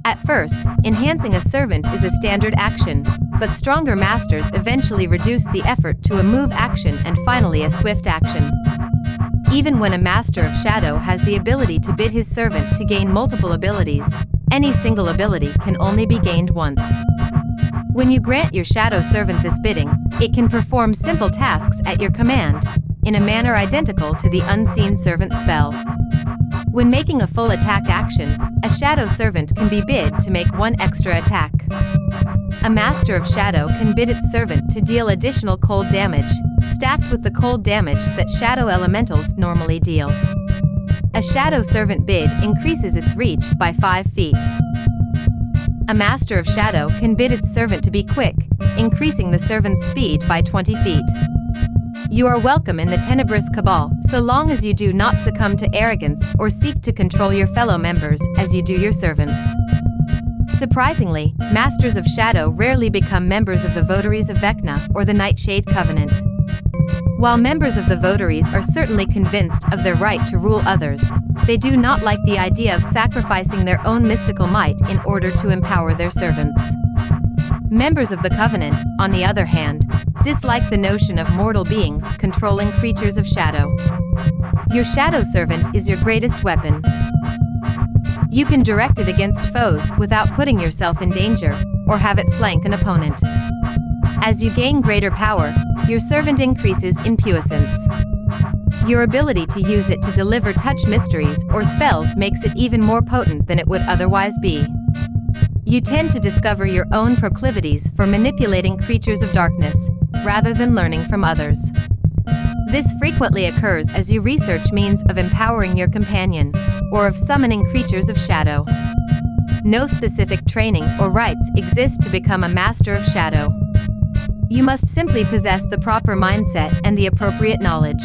At first, enhancing a servant is a standard action, but stronger masters eventually reduce the effort to a move action and finally a swift action. Even when a master of shadow has the ability to bid his servant to gain multiple abilities, any single ability can only be gained once. When you grant your shadow servant this bidding, it can perform simple tasks at your command, in a manner identical to the unseen servant spell. When making a full attack action, a shadow servant can be bid to make one extra attack. A master of shadow can bid its servant to deal additional cold damage, stacked with the cold damage that shadow elementals normally deal. A shadow servant bid increases its reach by 5 feet. A master of shadow can bid its servant to be quick, increasing the servant's speed by 20 feet. You are welcome in the Tenebrous Cabal, so long as you do not succumb to arrogance or seek to control your fellow members as you do your servants. Surprisingly, Masters of Shadow rarely become members of the Votaries of Vecna or the Nightshade Covenant. While members of the Votaries are certainly convinced of their right to rule others, they do not like the idea of sacrificing their own mystical might in order to empower their servants. Members of the Covenant, on the other hand, dislike the notion of mortal beings controlling creatures of shadow. Your shadow servant is your greatest weapon. You can direct it against foes without putting yourself in danger, or have it flank an opponent. As you gain greater power, your servant increases in puissance. Your ability to use it to deliver touch mysteries or spells makes it even more potent than it would otherwise be. You tend to discover your own proclivities for manipulating creatures of darkness, rather than learning from others. This frequently occurs as you research means of empowering your companion, or of summoning creatures of shadow. No specific training or rights exist to become a Master of Shadow. You must simply possess the proper mindset and the appropriate knowledge.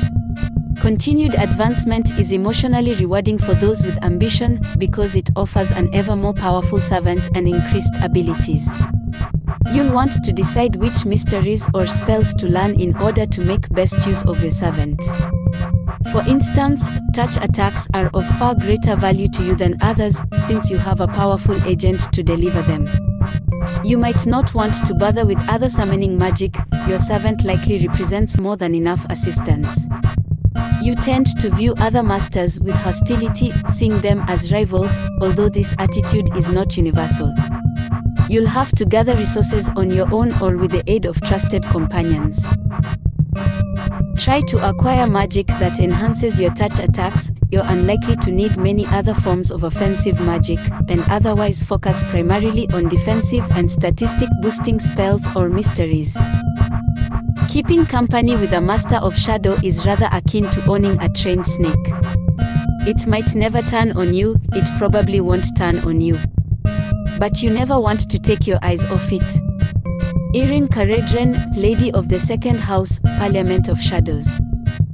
Continued advancement is emotionally rewarding for those with ambition because it offers an ever more powerful servant and increased abilities. You'll want to decide which mysteries or spells to learn in order to make best use of your servant. For instance, touch attacks are of far greater value to you than others, since you have a powerful agent to deliver them. You might not want to bother with other summoning magic, your servant likely represents more than enough assistance. You tend to view other masters with hostility, seeing them as rivals, although this attitude is not universal. You'll have to gather resources on your own or with the aid of trusted companions. Try to acquire magic that enhances your touch attacks. You're unlikely to need many other forms of offensive magic, and otherwise focus primarily on defensive and statistic boosting spells or mysteries. Keeping company with a Master of Shadow is rather akin to owning a trained snake. It might never turn on you, it probably won't turn on you. But you never want to take your eyes off it. Erin Caredren, Lady of the Second House, Parliament of Shadows.